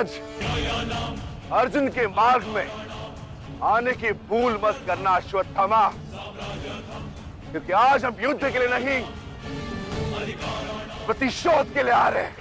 महाराज, अर्जुन के मार्ग में आने की भूल मत करना अश्वत्थामा, क्योंकि आज हम युद्ध के लिए नहीं, प्रतिशोध के लिए आ रहे हैं।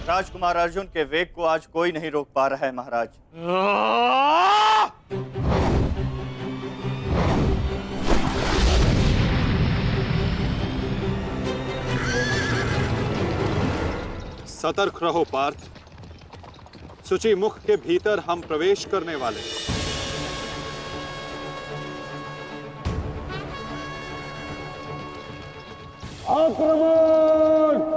राजकुमार अर्जुन के वेग को आज कोई नहीं रोक पा रहा है महाराज। सतर्क रहो पार्थ, सूची मुख के भीतर हम प्रवेश करने वाले। आक्रमण!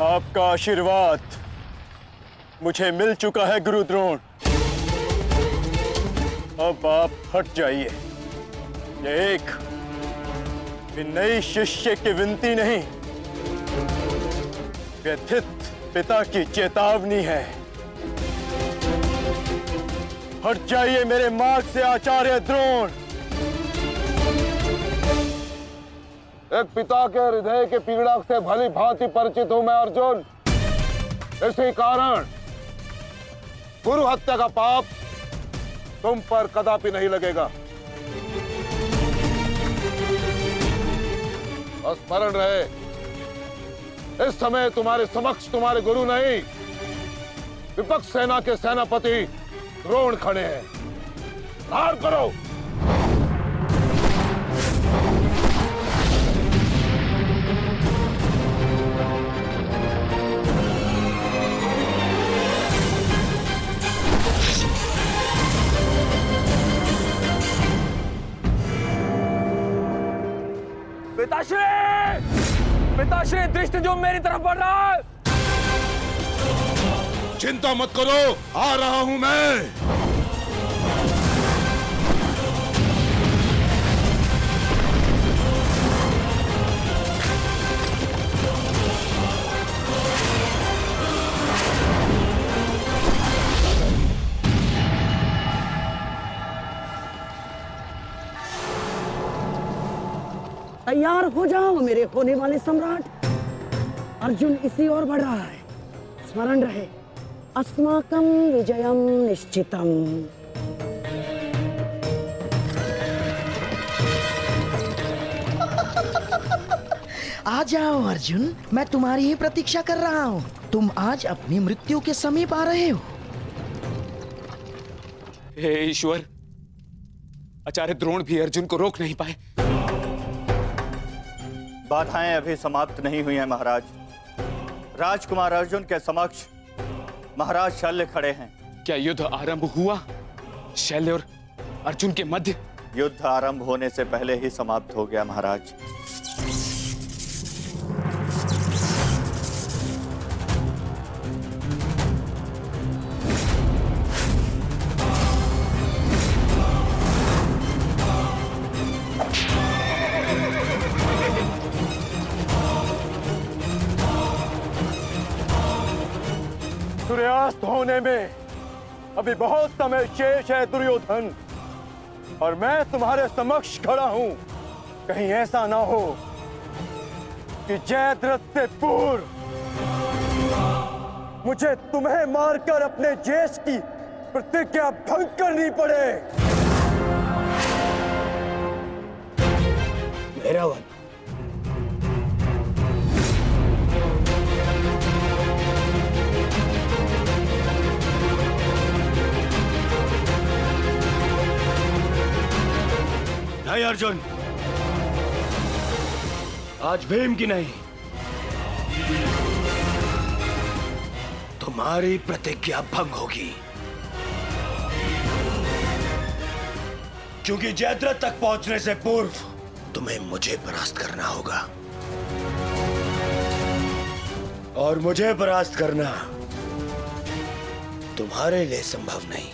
आपका आशीर्वाद मुझे मिल चुका है गुरु द्रोण। अब आप हट जाइए। ये एक नई शिष्य की विनती नहीं, व्यथित पिता की चेतावनी है। हट जाइए मेरे मार्ग से आचार्य द्रोण। एक पिता के हृदय के पीड़ा से भली भांति परिचित हूं मैं अर्जुन। इसी कारण गुरु हत्या का पाप तुम पर कदापि नहीं लगेगा। स्मरण रहे, इस समय तुम्हारे समक्ष तुम्हारे गुरु नहीं, विपक्ष सेना के सेनापति द्रोण खड़े हैं। प्रहार करो। पिताश्री, दृष्टि जो मेरी तरफ बढ़ रहा है। चिंता मत करो, आ रहा हूं मैं। तैयार हो जाओ मेरे होने वाले सम्राट। अर्जुन इसी ओर बढ़ रहा है। स्मरण रहे, अस्माकं विजयम निश्चितम। आ जाओ अर्जुन, मैं तुम्हारी ही प्रतीक्षा कर रहा हूँ। तुम आज अपनी मृत्यु के समीप आ रहे हो। हे ईश्वर, आचार्य द्रोण भी अर्जुन को रोक नहीं पाए। बाधाएं अभी समाप्त नहीं हुई हैं महाराज। राजकुमार अर्जुन के समक्ष महाराज शल्य खड़े हैं। क्या युद्ध आरंभ हुआ शल्य और अर्जुन के मध्य? युद्ध आरंभ होने से पहले ही समाप्त हो गया महाराज। सूर्यास्त होने में अभी बहुत समय शेष है दुर्योधन, और मैं तुम्हारे समक्ष खड़ा हूं। कहीं ऐसा ना हो कि जयद्रथ से पूर्व मुझे तुम्हें मारकर अपने जेश की प्रतिज्ञा भंग करनी पड़े। मेरा वन नहीं अर्जुन, आज भीम की नहीं, तुम्हारी प्रतिज्ञा भंग होगी, क्योंकि जयद्रथ तक पहुंचने से पूर्व तुम्हें मुझे परास्त करना होगा, और मुझे परास्त करना तुम्हारे लिए संभव नहीं।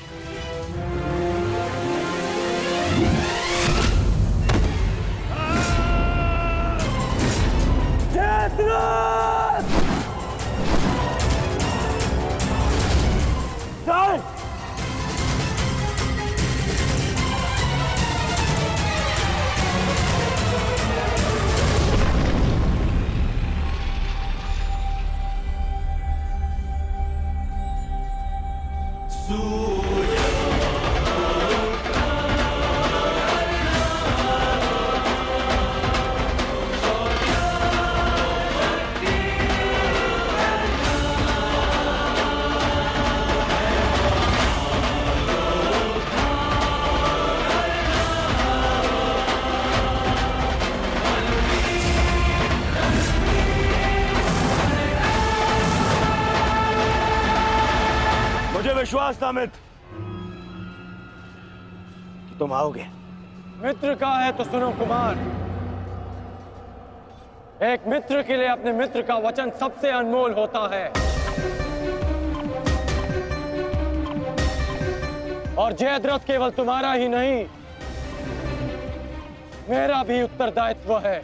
विश्वास था मित्र कि तुम आओगे। मित्र का है तो सुनो कुमार, एक मित्र के लिए अपने मित्र का वचन सबसे अनमोल होता है, और जयद्रथ केवल तुम्हारा ही नहीं, मेरा भी उत्तरदायित्व है।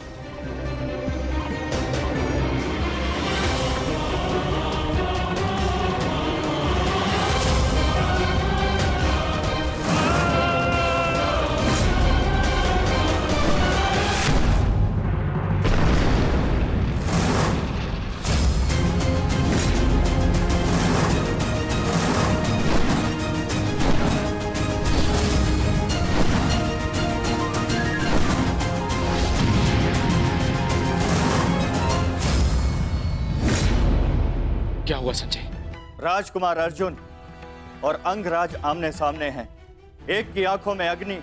क्या हुआ संजय? राजकुमार अर्जुन और अंगराज आमने सामने हैं। एक की आंखों में अग्नि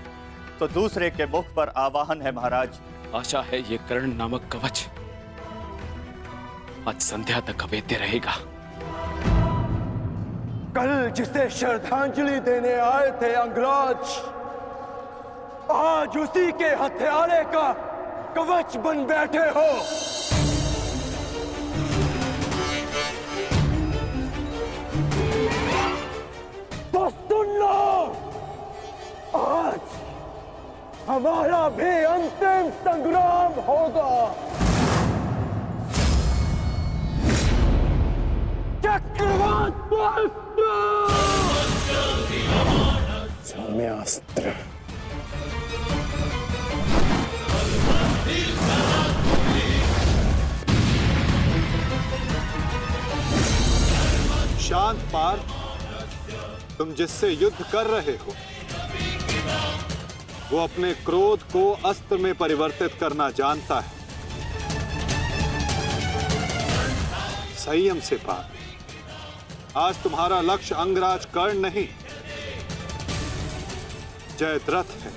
तो दूसरे के मुख पर आवाहन है महाराज। आशा है ये कर्ण नामक कवच आज संध्या तक अवेद्य रहेगा। कल जिसे श्रद्धांजलि देने आए थे अंगराज, आज उसी के हत्यारे का कवच बन बैठे हो। तो सुन लो, आज हमारा भी अंतिम संग्राम होगा। चक्रवात सौम्यास्त्र। शांत पार्थ, तुम जिससे युद्ध कर रहे हो वो अपने क्रोध को अस्त्र में परिवर्तित करना जानता है। संयम से पार्थ। आज तुम्हारा लक्ष्य अंगराज कर्ण नहीं, जयद्रथ है।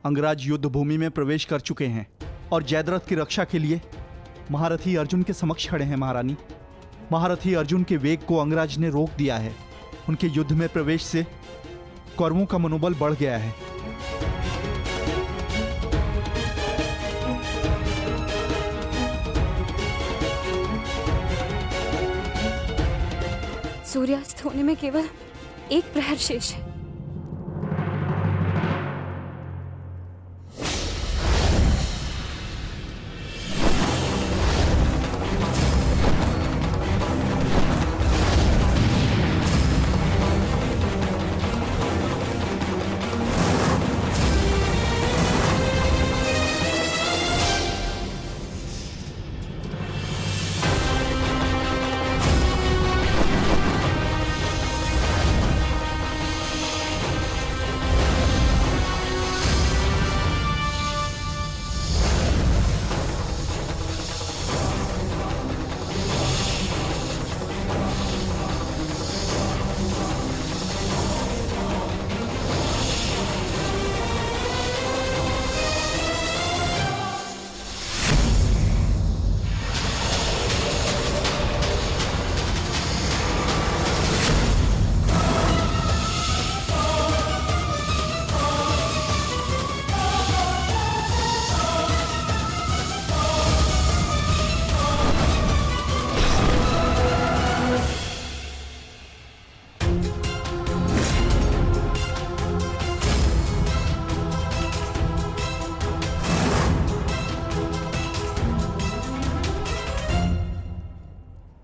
अंगराज युद्ध भूमि में प्रवेश कर चुके हैं और जयद्रथ की रक्षा के लिए महारथी अर्जुन के समक्ष खड़े हैं। महारानी, महारथी अर्जुन के वेग को अंगराज ने रोक दिया है। उनके युद्ध में प्रवेश से कौरवों का मनोबल बढ़ गया है। सूर्यास्त होने में केवल एक प्रहर शेष है।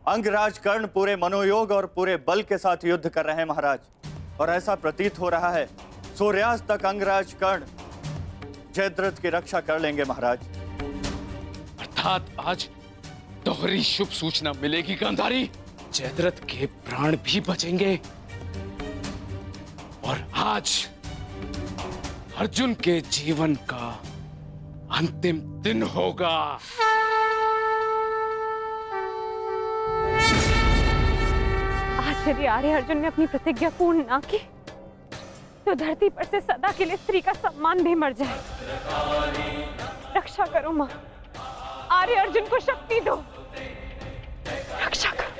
अंगराज कर्ण पूरे मनोयोग और पूरे बल के साथ युद्ध कर रहे हैं महाराज, और ऐसा प्रतीत हो रहा है सूर्यास्त तक अंगराज कर्ण जयद्रथ की रक्षा कर लेंगे महाराज। अर्थात आज दोहरी शुभ सूचना मिलेगी गांधारी। जयद्रथ के प्राण भी बचेंगे और आज अर्जुन के जीवन का अंतिम दिन होगा। आज यदि आर्य अर्जुन ने अपनी प्रतिज्ञा पूर्ण ना की तो धरती पर से सदा के लिए स्त्री का सम्मान भी मर जाए। रक्षा करो मां, आर्य अर्जुन को शक्ति दो, रक्षा करो।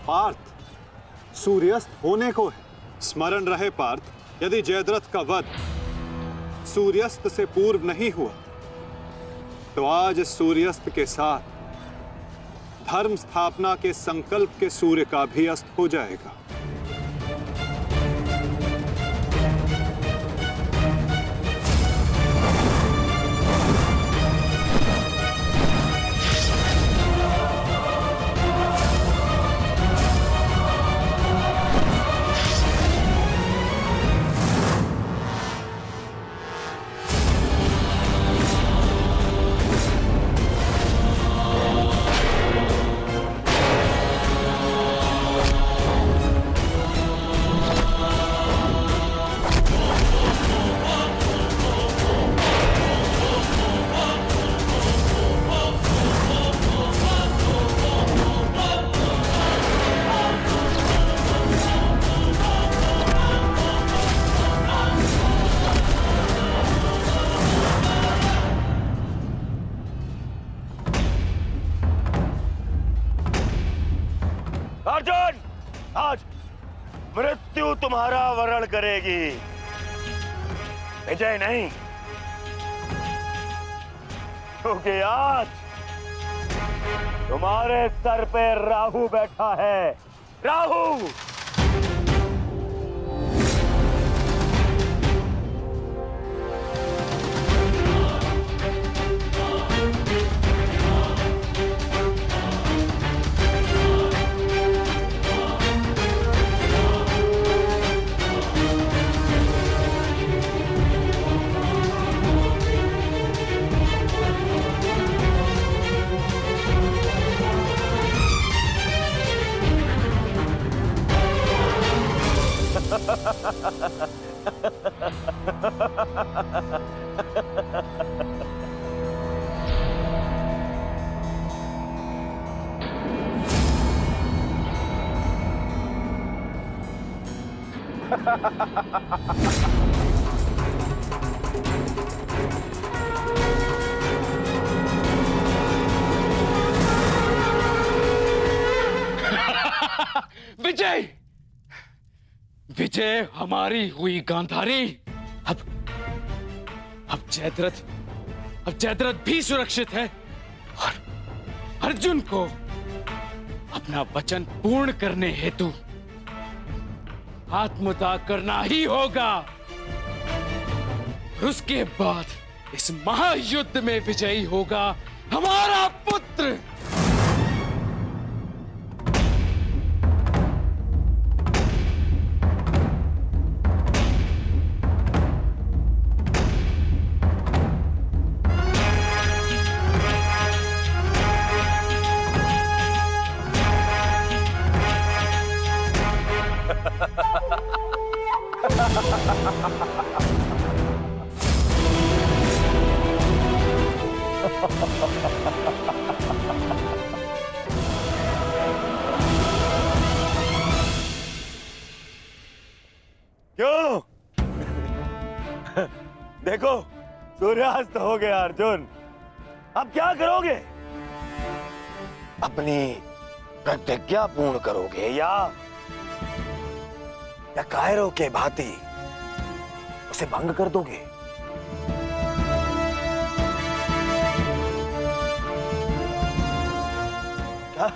पार्थ, सूर्यास्त होने को है। स्मरण रहे पार्थ, यदि जयद्रथ का वध सूर्यास्त से पूर्व नहीं हुआ तो आज सूर्यास्त के साथ धर्म स्थापना के संकल्प के सूर्य का भी अस्त हो जाएगा। अर्जुन, आज मृत्यु तुम्हारा वरण करेगी, विजय नहीं। क्योंकि आज तुम्हारे सर पे राहु बैठा है। राहु विजय, विजय हमारी हुई गांधारी। अब जयद्रथ भी सुरक्षित है और अर्जुन को अपना वचन पूर्ण करने हेतु आत्मदाह करना ही होगा। और उसके बाद इस महायुद्ध में विजयी होगा हमारा पुत्र। क्यों? देखो, सूर्यास्त हो गया अर्जुन। अब क्या करोगे? अपनी प्रतिज्ञा पूर्ण करोगे या कायरों के भांति उसे भंग कर दोगे? क्या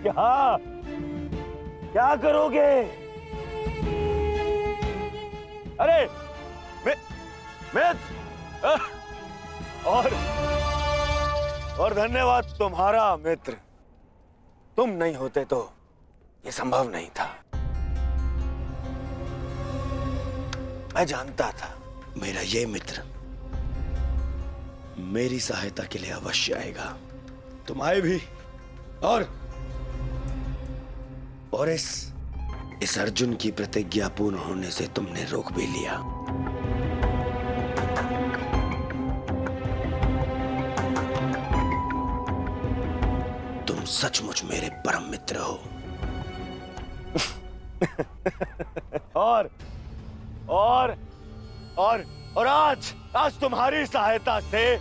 क्या क्या करोगे? अरे और धन्यवाद तुम्हारा मित्र। तुम नहीं होते तो ये संभव नहीं था। मैं जानता था मेरा ये मित्र मेरी सहायता के लिए अवश्य आएगा। तुम आए भी और इस अर्जुन की प्रतिज्ञा पूर्ण होने से तुमने रोक भी लिया। तुम सचमुच मेरे परम मित्र हो। और आज तुम्हारी सहायता से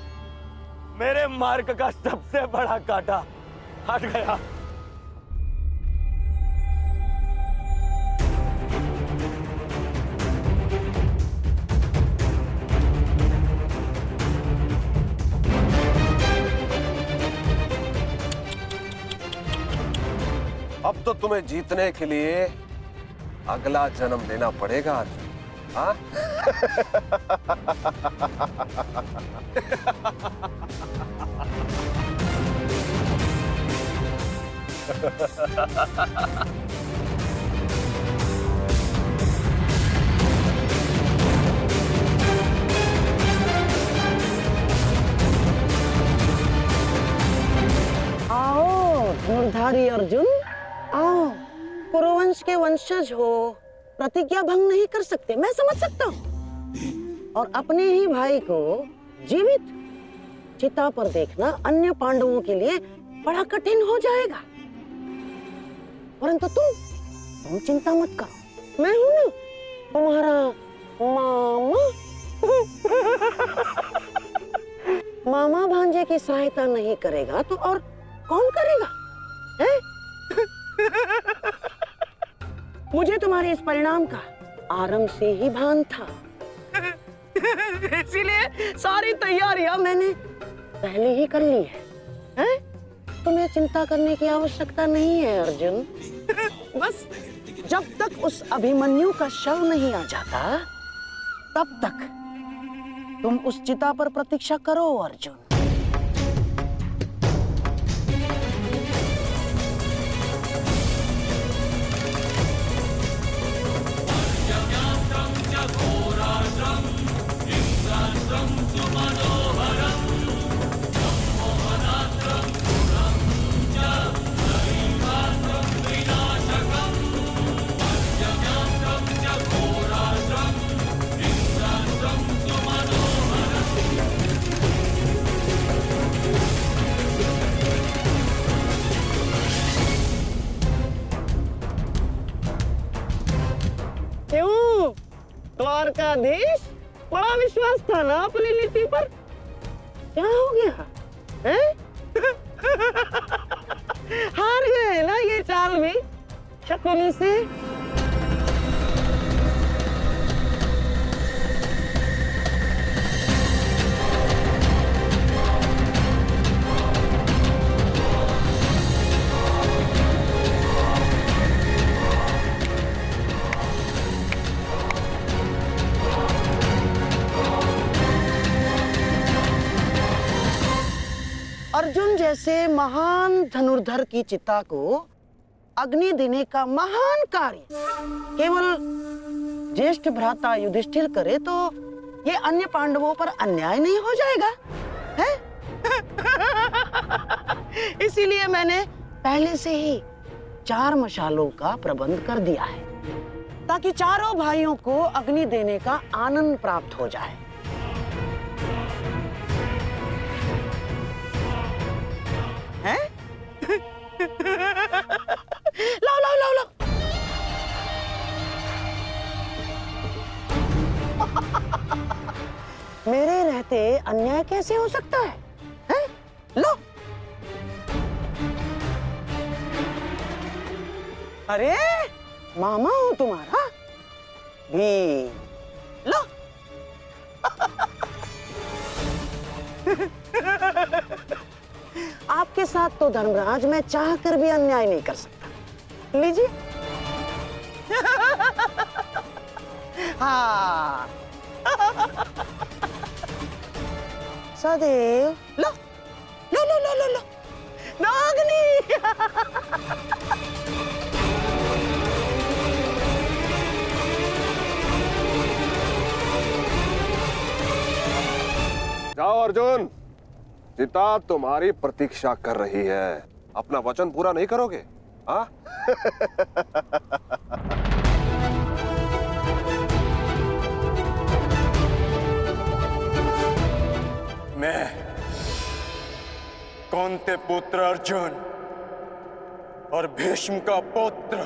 मेरे मार्ग का सबसे बड़ा कांटा हट गया। अब तो तुम्हें जीतने के लिए अगला जन्म लेना पड़ेगा अर्जुन। हाँ? आओ धनुर्धारी अर्जुन, आओ। कुरुवंश के वंशज हो, प्रतिज्ञा भंग नहीं कर सकते, मैं समझ सकता हूँ। और अपने ही भाई को जीवित चिता पर देखना अन्य पांडवों के लिए बड़ा कठिन हो जाएगा। परंतु तुम चिंता मत करो, मैं हूं ना तुम्हारा मामा। मामा भांजे की सहायता नहीं करेगा तो और कौन करेगा? है? मुझे तुम्हारे इस परिणाम का आरंभ से ही भान था। इसीलिए सारी तैयारियां मैंने पहले ही कर ली है? तुम्हें चिंता करने की आवश्यकता नहीं है अर्जुन। बस जब तक उस अभिमन्यु का शव नहीं आ जाता तब तक तुम उस चिता पर प्रतीक्षा करो अर्जुन। द्वारकाधीश, बड़ा विश्वास था ना अपनी नीति पर। क्या हो गया हैं? हार गए ना ये चाल भी शकुनी से। अर्जुन जैसे महान धनुर्धर की चिता को अग्नि देने का महान कार्य केवल ज्येष्ठ भ्राता युधिष्ठिर करे तो ये अन्य पांडवों पर अन्याय नहीं हो जाएगा है? इसीलिए मैंने पहले से ही 4 मशालों का प्रबंध कर दिया है ताकि चारों भाइयों को अग्नि देने का आनंद प्राप्त हो जाए। हैं? लाओ लाओ लाओ लाओ। मेरे रहते अन्याय कैसे हो सकता है? हैं? लो। अरे मामा हूं तुम्हारा भी। लो। आपके साथ तो धर्मराज मैं चाह कर भी अन्याय नहीं कर सकता। लीजिए। हाँ। सदैव लो लो लो लो लो लो नागनी। जाओ अर्जुन, चिता तुम्हारी प्रतीक्षा कर रही है। अपना वचन पूरा नहीं करोगे? हाँ? मैं कौंते पुत्र अर्जुन और भीष्म का पुत्र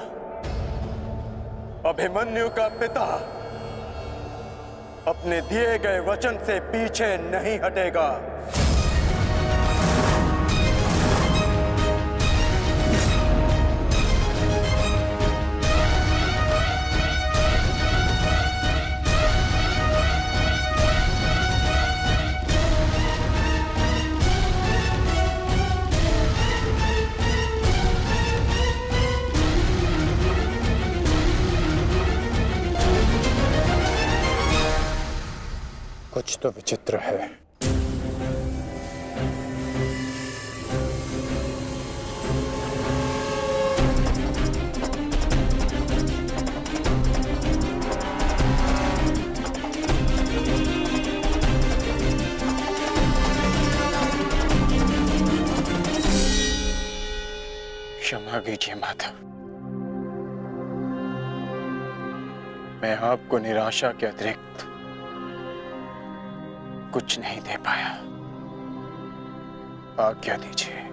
अभिमन्यु का पिता अपने दिए गए वचन से पीछे नहीं हटेगा। कुछ तो विचित्र है। क्षमा कीजिए माता, मैं आपको निराशा के अतिरिक्त कुछ नहीं दे पाया। आज्ञा दीजिए।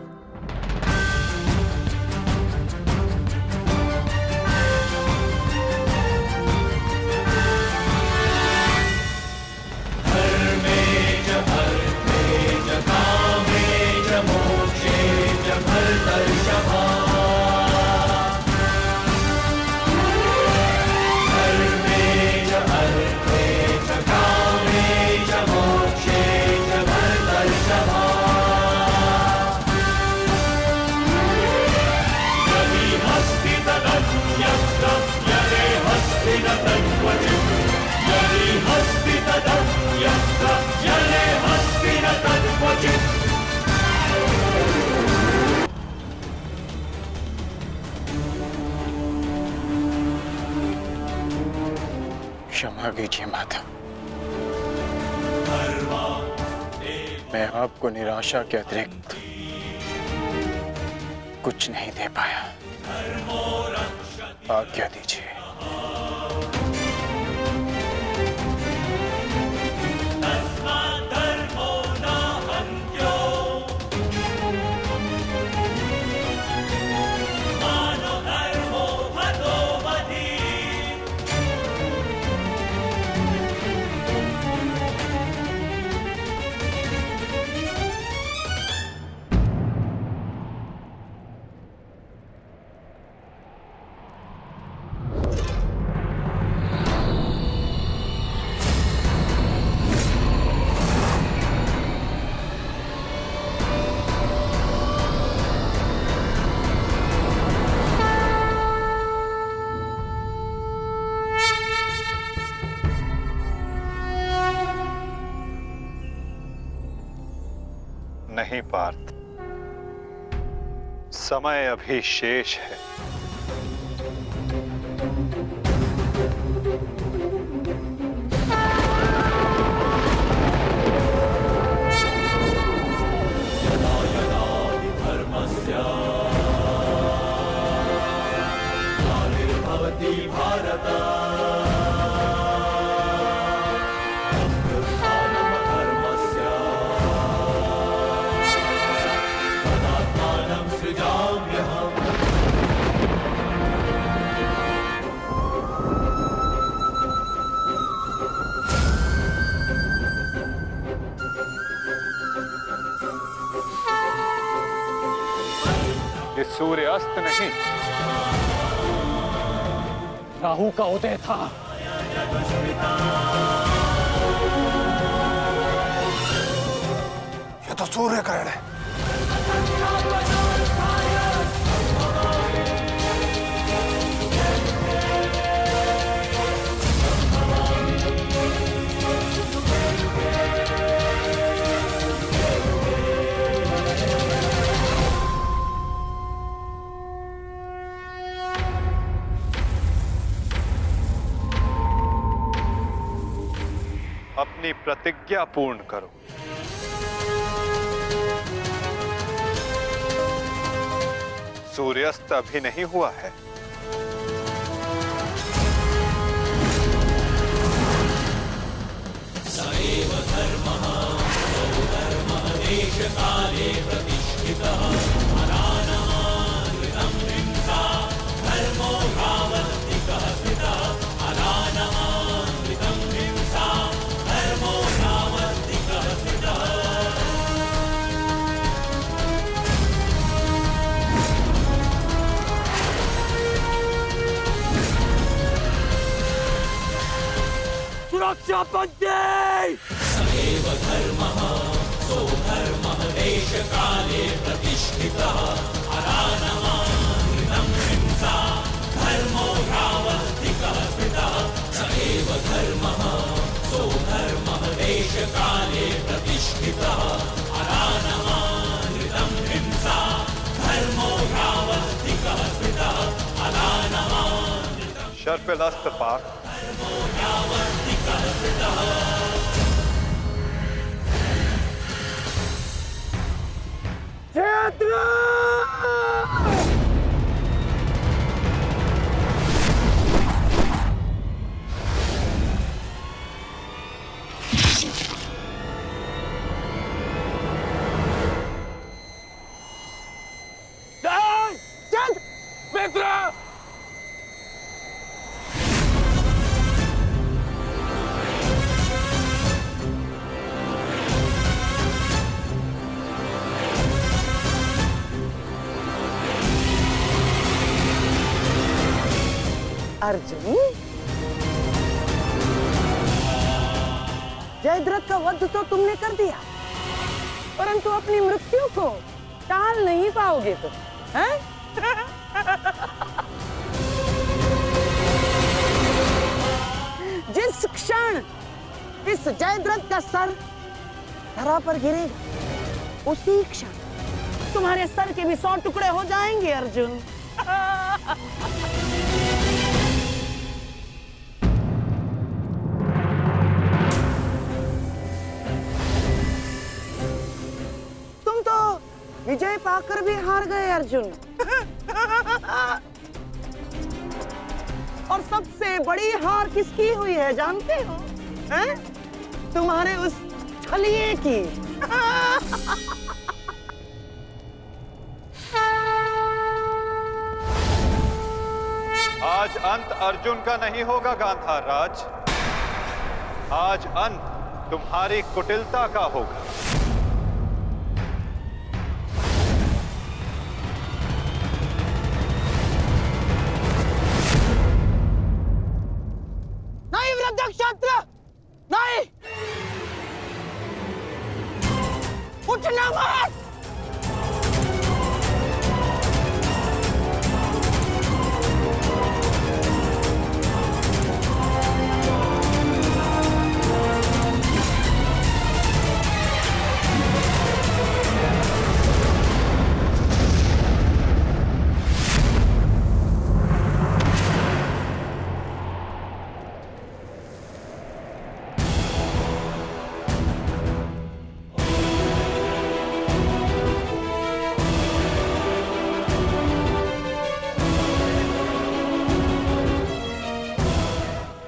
क्षमा कीजिए माता, मैं आपको निराशा के अतिरिक्त कुछ नहीं दे पाया। आज्ञा दीजिए। नहीं पार्थ, समय अभी शेष है। ये सूर्य अस्त नहीं, राहु का उदय था। ये तो सूर्य ग्रहण है। अपनी प्रतिज्ञा पूर्ण करो। सूर्यास्त अभी नहीं हुआ है। सुरक्षा पंथी! शर्पिलस्त पार्थ, अर्जुन, जयद्रथ का वध तो तुमने कर दिया, परंतु अपनी मृत्यु को टाल नहीं पाओगे तुम, हैं? जिस क्षण इस जयद्रथ का सर धरा पर गिरेगा, उसी क्षण तुम्हारे सर के भी 100 टुकड़े हो जाएंगे अर्जुन। तुम तो विजय पाकर भी हार गए अर्जुन। और सबसे बड़ी हार किसकी हुई है जानते हो? हैं? तुम्हारे उस छलिए की। आज अंत अर्जुन का नहीं होगा गांधार राज। आज अंत तुम्हारी कुटिलता का होगा। नहीं वृद्धक्षत्र, नहीं, उठना मत।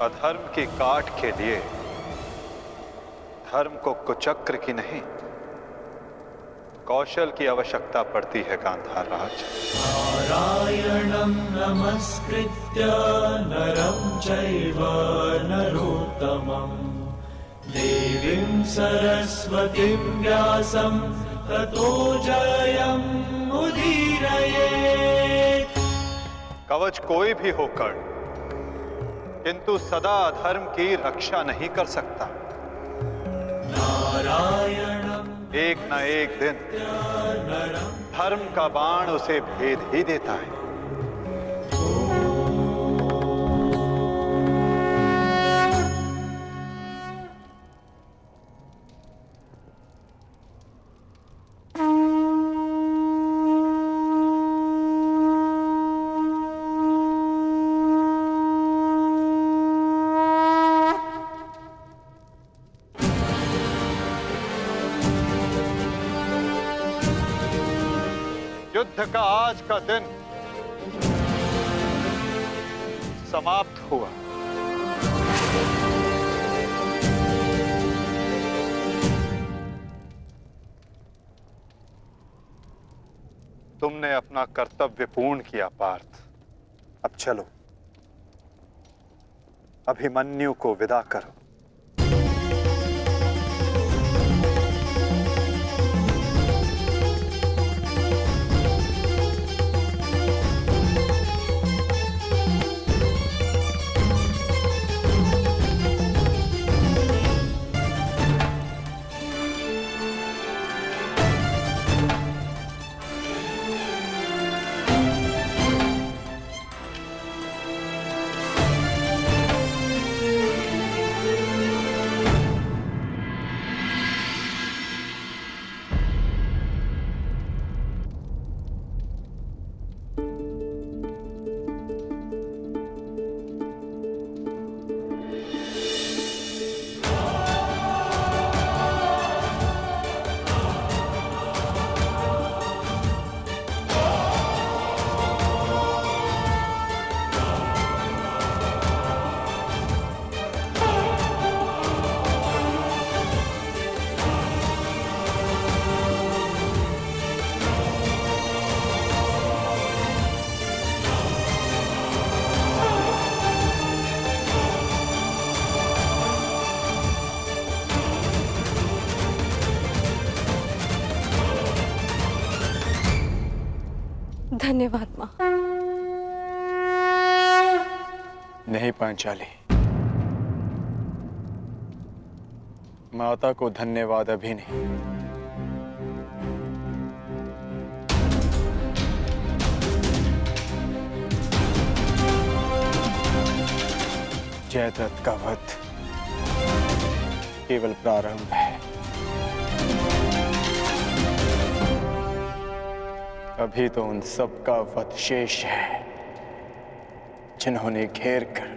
अधर्म की काट के लिए धर्म को कुचक्र की नहीं, कौशल की आवश्यकता पड़ती है गांधार राज। नारायणं नमस्कृत्य नरं चैव नरोत्तमं देवीं सरस्वतीं व्यासं ततो जयम् उदीरयेत्। कवच कोई भी होकर किंतु सदा अधर्म की रक्षा नहीं कर सकता। नारायणं एक न एक दिन धर्म का बाण उसे भेद ही देता है। युद्ध का आज का दिन समाप्त हुआ। तुमने अपना कर्तव्य पूर्ण किया पार्थ। अब चलो, अभिमन्यु को विदा करो। धन्यवाद माँ। नहीं पांचाली, माता को धन्यवाद अभी नहीं। जयद्रथ का वध केवल प्रारंभ है। अभी तो उन सब का वध शेष है जिन्होंने घेर कर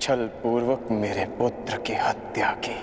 छल पूर्वक मेरे पुत्र की हत्या की।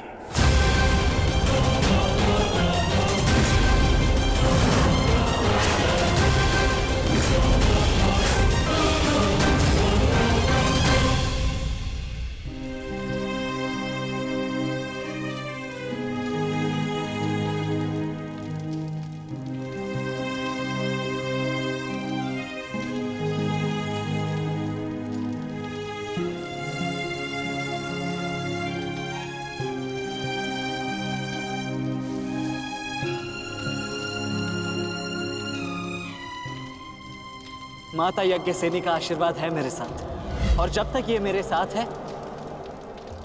माता यज्ञसेनी का आशीर्वाद है मेरे साथ, और जब तक ये मेरे साथ है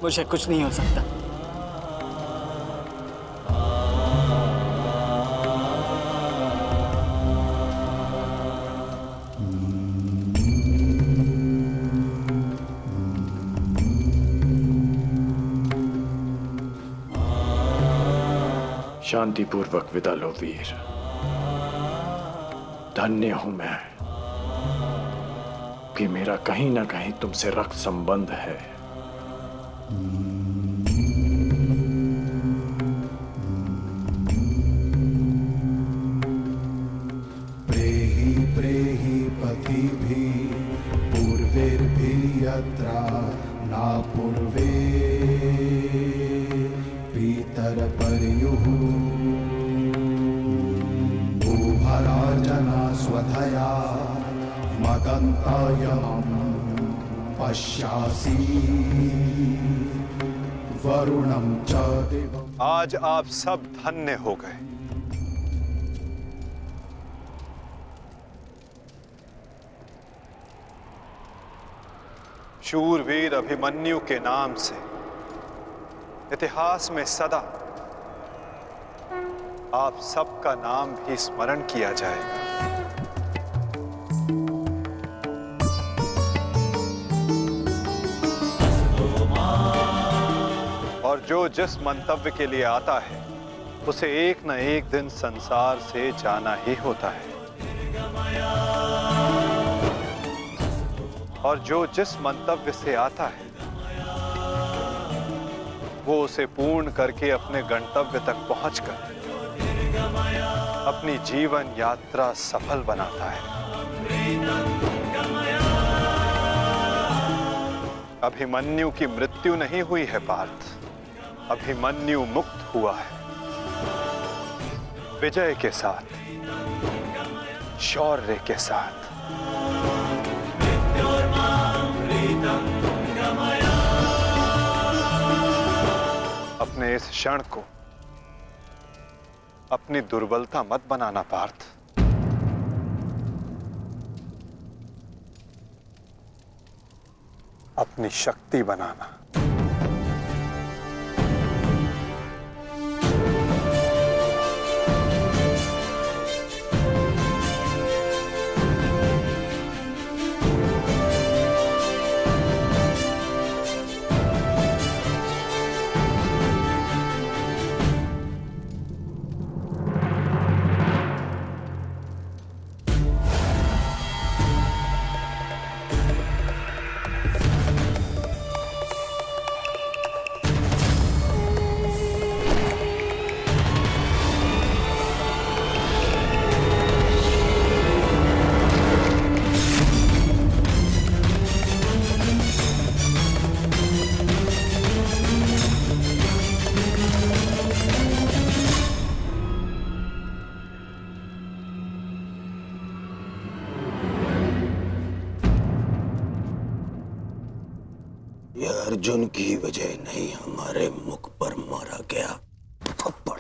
मुझे कुछ नहीं हो सकता। शांतिपूर्वक विदा लो वीर। धन्य हूं मैं कि मेरा कहीं ना कहीं तुमसे रक्त संबंध है। प्रेहि प्रेहि पतिभिः पूर्वैर्भिः यत्रा पर्युः भूभरार्जना स्वधया मदन्तायमं पश्यासि वरुणं च दिवम्। आज आप सब धन्य हो गए। शूरवीर अभिमन्यु के नाम से इतिहास में सदा आप सबका नाम भी स्मरण किया जाएगा। और जो जिस मंतव्य के लिए आता है उसे एक न एक दिन संसार से जाना ही होता है, और जो जिस मंतव्य से आता है वो उसे पूर्ण करके अपने गंतव्य तक पहुंचकर अपनी जीवन यात्रा सफल बनाता है। अभिमन्यु की मृत्यु नहीं हुई है पार्थ, अभिमन्यु मुक्त हुआ है विजय के साथ, शौर्य के साथ। अपने इस क्षण को अपनी दुर्बलता मत बनाना पार्थ। अपनी शक्ति बनाना। अर्जुन की वजह नहीं, हमारे मुख पर मारा गया थप्पड़।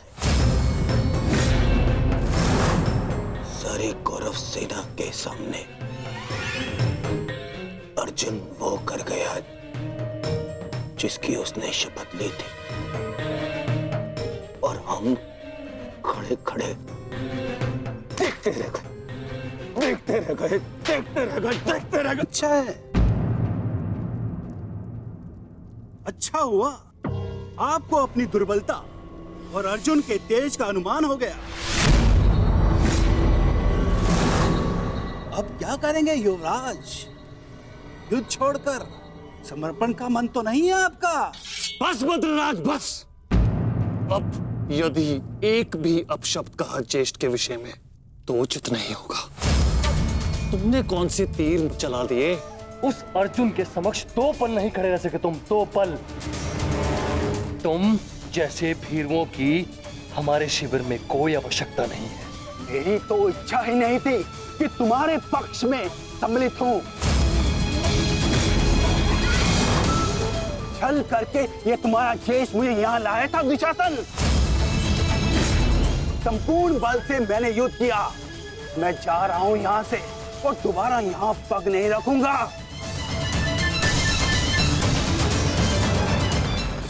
सारी कौरव सेना के सामने अर्जुन वो कर गया जिसकी उसने शपथ ली थी, और हम खड़े खड़े देखते रह गए, देखते रह गए, देखते रह गए, देखते रह गए। अच्छा है, अच्छा हुआ आपको अपनी दुर्बलता और अर्जुन के तेज का अनुमान हो गया। अब क्या करेंगे युवराज? युद्ध छोड़कर समर्पण का मन तो नहीं है आपका? बस बद्रराज बस। अब यदि एक भी अपशब्द कहा ज्येष्ठ के विषय में तो उचित नहीं होगा। तुमने कौन से तीर चला दिए? उस अर्जुन के समक्ष 2 पल नहीं खड़े रह सके तुम, 2 पल। तुम जैसे भीरुओं की हमारे शिविर में कोई आवश्यकता नहीं है। मेरी तो इच्छा ही नहीं थी कि तुम्हारे पक्ष में सम्मिलित हूं। छल करके ये तुम्हारा ज्येष्ठ मुझे यहाँ लाया था दुशासन। संपूर्ण बल से मैंने युद्ध किया। मैं जा रहा हूं यहाँ से और दोबारा यहाँ पग नहीं रखूंगा।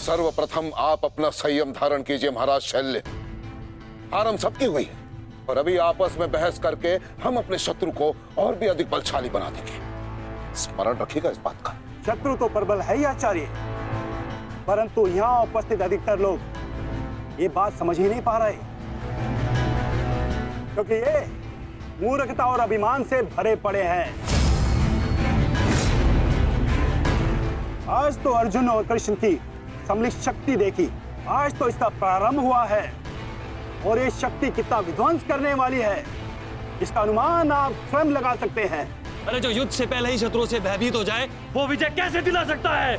सर्वप्रथम आप अपना संयम धारण कीजिए महाराज शल्य। हार हम सबकी हुई है और अभी आपस में बहस करके हम अपने शत्रु को और भी अधिक बलशाली बना देंगे। स्मरण रखिएगा इस बात का। शत्रु तो प्रबल है ही आचार्य, परंतु यहाँ उपस्थित अधिकतर लोग ये बात समझ ही नहीं पा रहे, क्योंकि ये मूर्खता और अभिमान से भरे पड़े हैं। आज तो अर्जुन और कृष्ण की सम्मिलित शक्ति देखी, आज तो इसका प्रारंभ हुआ है और ये शक्ति कितना विध्वंस करने वाली है इसका अनुमान आप स्वयं लगा सकते हैं। अरे जो युद्ध से पहले ही शत्रुओं से भयभीत हो जाए वो विजय कैसे दिला सकता है?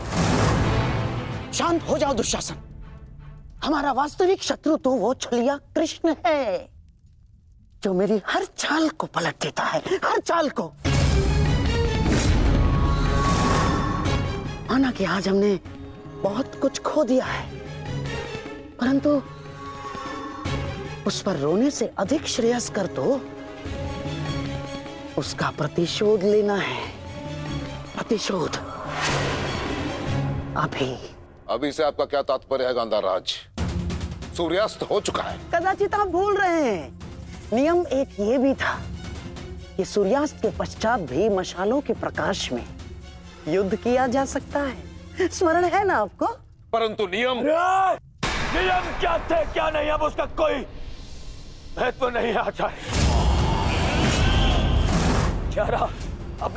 शांत हो जाओ दुशासन। हमारा वास्तविक शत्रु तो वो छलिया कृष्ण है, जो मेरी हर चाल को पलट देता है, हर चाल को। माना कि आज हमने बहुत कुछ खो दिया है, परंतु उस पर रोने से अधिक श्रेयस्कर तो उसका प्रतिशोध लेना है। प्रतिशोध अभी से आपका क्या तात्पर्य है गांधार राज? सूर्यास्त हो चुका है। कदाचित आप भूल रहे हैं, नियम एक ये भी था कि सूर्यास्त के पश्चात भी मशालों के प्रकाश में युद्ध किया जा सकता है। स्मरण है ना आपको? परंतु नियम क्या थे क्या नहीं, अब उसका कोई महत्व नहीं आचार्य।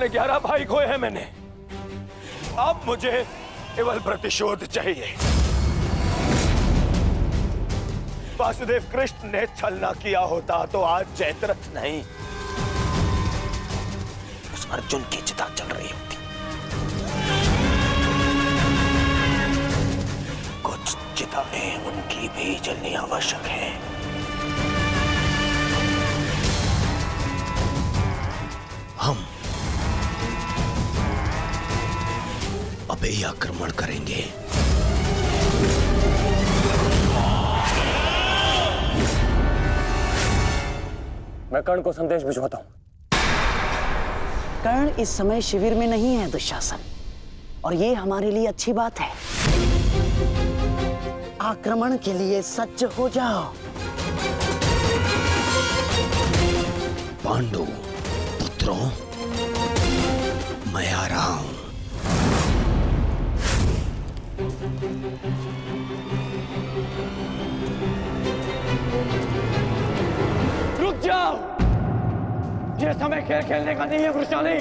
11 भाई खोए हैं मैंने, अब मुझे केवल प्रतिशोध चाहिए। वासुदेव कृष्ण ने छल ना किया होता तो आज जयद्रथ नहीं, उस अर्जुन की चिता चल रही होती। कुछ चिताएं उनकी भी जलनी आवश्यक है। हम अभी आक्रमण करेंगे। मैं कर्ण को संदेश भिजवाता हूं। कर्ण इस समय शिविर में नहीं है दुशासन, और ये हमारे लिए अच्छी बात है। आक्रमण के लिए सज्ज हो जाओ। पांडु पुत्रों, मैं आ रहा हूं। रुक जाओ, ये समय खेल खेलने का नहीं है वृषाली।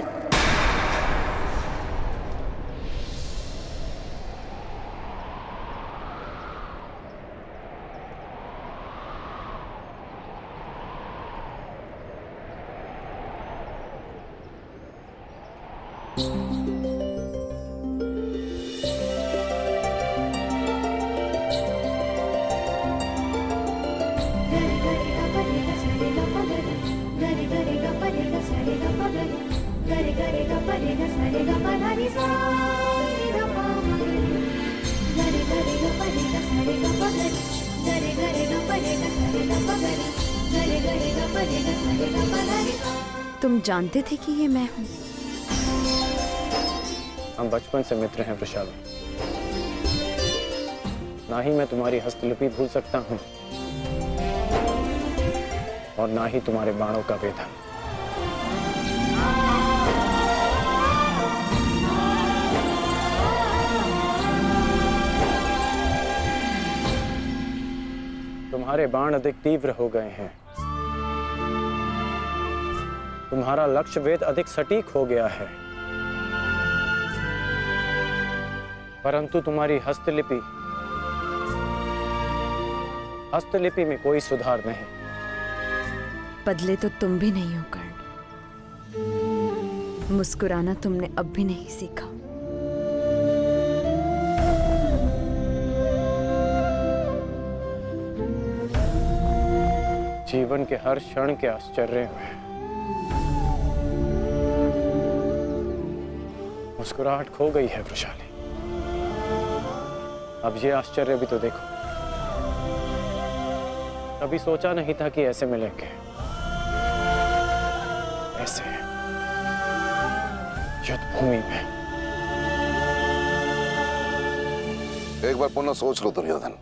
तुम जानते थे कि ये मैं हूँ? हम बचपन से मित्र हैं वृषाली। ना ही मैं तुम्हारी हस्तलिपि भूल सकता हूँ और ना ही तुम्हारे बाणों का वेदन। तुम्हारे बाण अधिक तीव्र हो गए हैं, तुम्हारा लक्ष्य वेद अधिक सटीक हो गया है, परंतु तुम्हारी हस्तलिपि में कोई सुधार नहीं। बदले तो तुम भी नहीं हो कर्ण। मुस्कुराना तुमने अब भी नहीं सीखा। जीवन के हर क्षण के आश्चर्य में मुस्कुराहट खो गई है वृषाली। अब ये आश्चर्य भी तो देखो। कभी सोचा नहीं था कि ऐसे मिलेंगे, ऐसे युद्ध भूमि में। एक बार पुनः सोच लो दुर्योधन,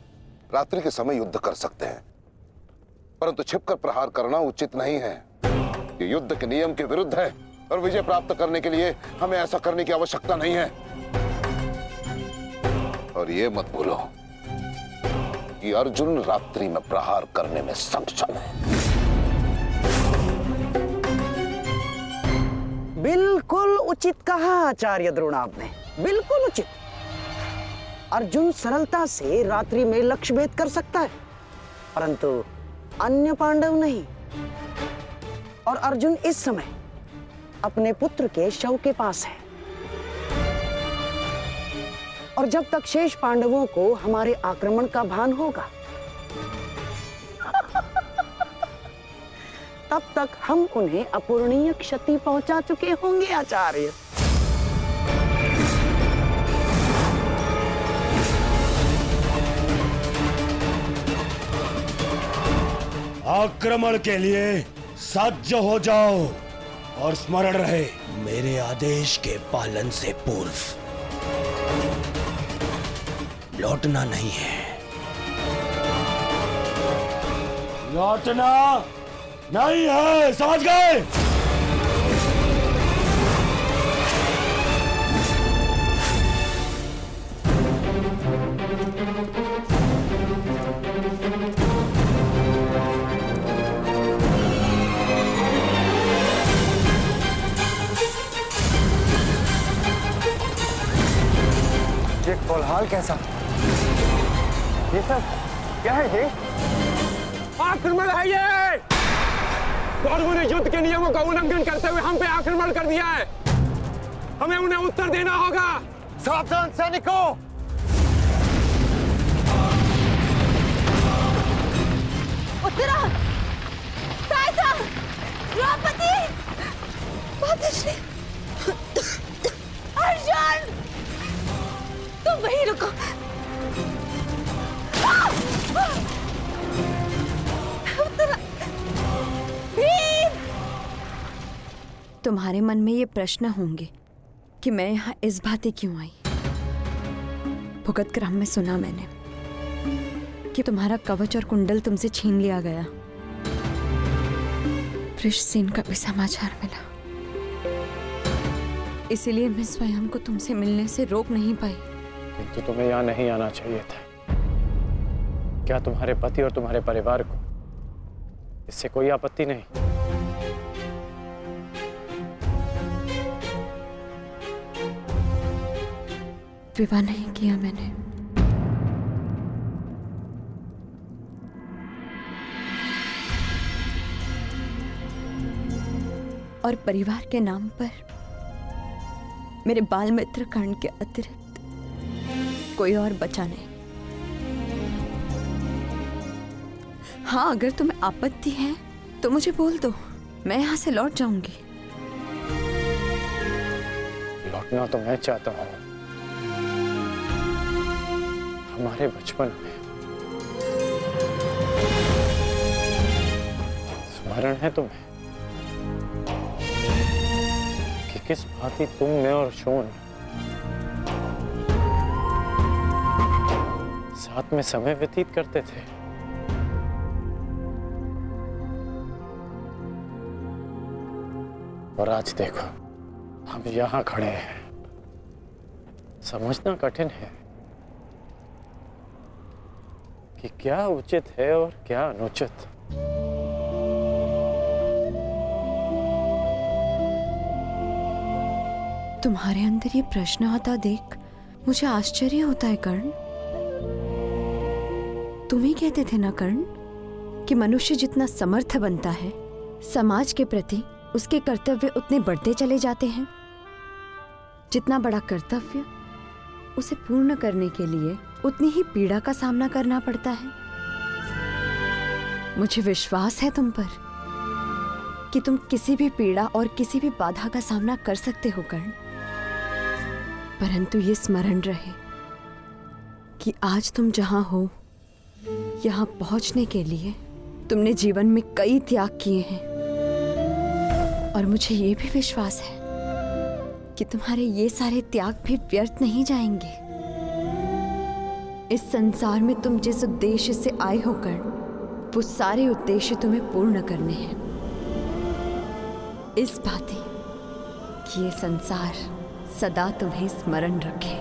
रात्रि के समय युद्ध कर सकते हैं, परंतु छिपकर प्रहार करना उचित नहीं है। ये युद्ध के नियम के विरुद्ध है और विजय प्राप्त करने के लिए हमें ऐसा करने की आवश्यकता नहीं है। और ये मत भूलो कि अर्जुन रात्रि में प्रहार करने में सक्षम है। बिल्कुल उचित कहा आचार्य द्रोण आपने, बिल्कुल उचित। अर्जुन सरलता से रात्रि में लक्ष्य भेद कर सकता है, परंतु अन्य पांडव नहीं। और अर्जुन इस समय अपने पुत्र के शव के पास है और जब तक शेष पांडवों को हमारे आक्रमण का भान होगा तब तक हम उन्हें अपूरणीय क्षति पहुंचा चुके होंगे आचार्य। आक्रमण के लिए सज्ज हो जाओ और स्मरण रहे मेरे आदेश के पालन से पूर्व लौटना नहीं है। लौटना नहीं है, समझ गए? ये कोलाहल कैसा? ये सब क्या है? ये आक्रमण है ये। कौरवों ने युद्ध के नियमों का उल्लंघन करते हुए हम पे आक्रमण कर दिया है। हमें उन्हें उत्तर देना होगा। सावधान सैनिकों! उत्तरा! सहायता! द्रौपदी! मातश्री! अर्जुन! तुम वहीं रुको। उत्तरा! भीम! तुम्हारे मन में ये प्रश्न होंगे कि मैं यहाँ इस भांति क्यों आई। भुगत क्रम में सुना मैंने कि तुम्हारा कवच और कुंडल तुमसे छीन लिया गया। वृषसेन का भी समाचार मिला, इसीलिए मैं स्वयं को तुमसे मिलने से रोक नहीं पाई। किंतु तुम्हें यहाँ नहीं आना चाहिए था। क्या तुम्हारे पति और तुम्हारे परिवार को इससे कोई आपत्ति नहीं? विवाह नहीं किया मैंने। और परिवार के नाम पर मेरे बाल मित्र कर्ण के अतिरिक्त कोई और बचा नहीं। हाँ, अगर तुम्हें आपत्ति है तो मुझे बोल दो, मैं यहाँ से लौट जाऊंगी। लौटना तो मैं चाहता हूँ। हमारे बचपन में स्मरण है तुम्हें कि किस भांति तुम, मैं और शोन साथ में समय व्यतीत करते थे। और आज देखो, हम यहाँ खड़े हैं। समझना कठिन है कि क्या उचित है और क्या अनुचित। तुम्हारे अंदर ये प्रश्न आता देख मुझे आश्चर्य होता है कर्ण। तुम ही कहते थे ना कर्ण कि मनुष्य जितना समर्थ बनता है, समाज के प्रति उसके कर्तव्य उतने बढ़ते चले जाते हैं। जितना बड़ा कर्तव्य, उसे पूर्ण करने के लिए उतनी ही पीड़ा का सामना करना पड़ता है। मुझे विश्वास है तुम पर कि तुम किसी भी पीड़ा और किसी भी बाधा का सामना कर सकते हो कर्ण। परंतु ये स्मरण रहे कि आज तुम जहां हो, यहां पहुंचने के लिए तुमने जीवन में कई त्याग किए हैं। और मुझे ये भी विश्वास है कि तुम्हारे ये सारे त्याग भी व्यर्थ नहीं जाएंगे। इस संसार में तुम जिस उद्देश्य से आए हो कर्ण, वो सारे उद्देश्य तुम्हें पूर्ण करने हैं। इस भांति कि ये संसार सदा तुम्हें स्मरण रखे।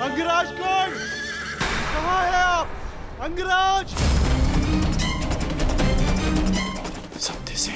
अंगराज कौन? कहाँ है आप? अंगराज! सत्य से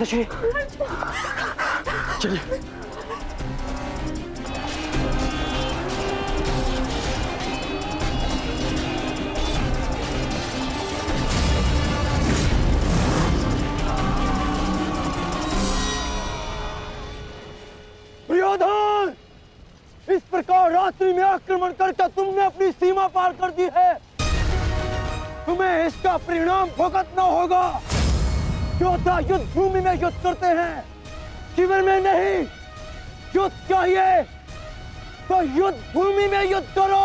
माताश्री चलिए। दुर्योधन, इस प्रकार रात्रि में आक्रमण करके तुमने अपनी सीमा पार कर दी है। तुम्हें इसका परिणाम भुगतना होगा। योद्धा युद्ध भूमि में युद्ध करते हैं, शिविर में नहीं। युद्ध चाहिए तो युद्ध भूमि में युद्ध करो।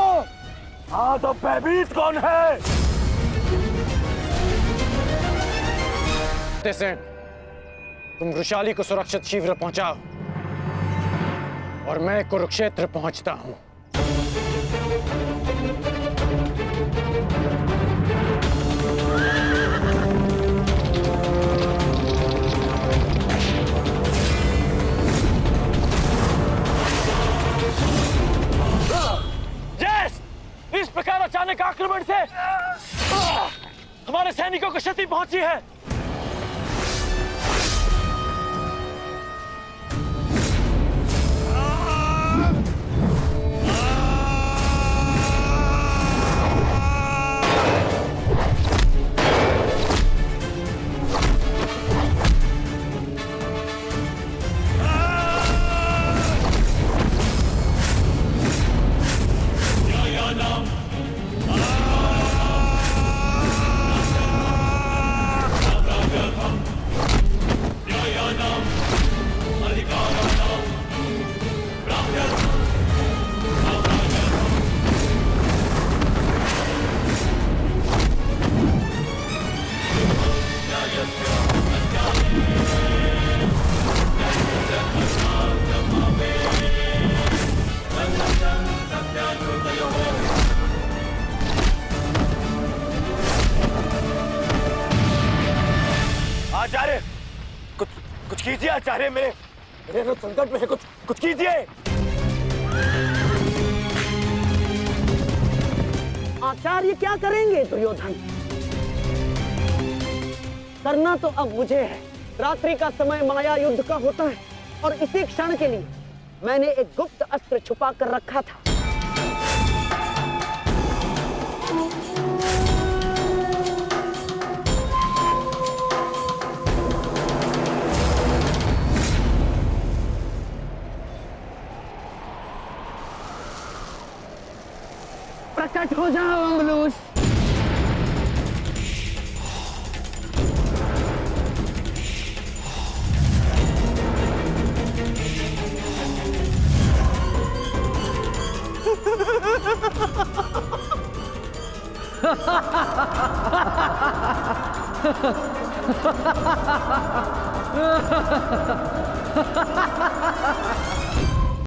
हाँ, तो भयभीत कौन है? सेन, तुम वृषाली को सुरक्षित शिविर पहुंचाओ और मैं कुरुक्षेत्र पहुंचता हूं। इस प्रकार अचानक आक्रमण से हमारे सैनिकों को क्षति पहुंची है। आचार्य, कुछ कीजिए आचार्य, मेरे लोग संकट में है, कुछ कीजिए। आचार्य क्या करेंगे दुर्योधन? करना तो अब मुझे है। रात्रि का समय माया युद्ध का होता है और इसी क्षण के लिए मैंने एक गुप्त अस्त्र छुपा कर रखा था। प्रकट हो जाओ अम्बलूस।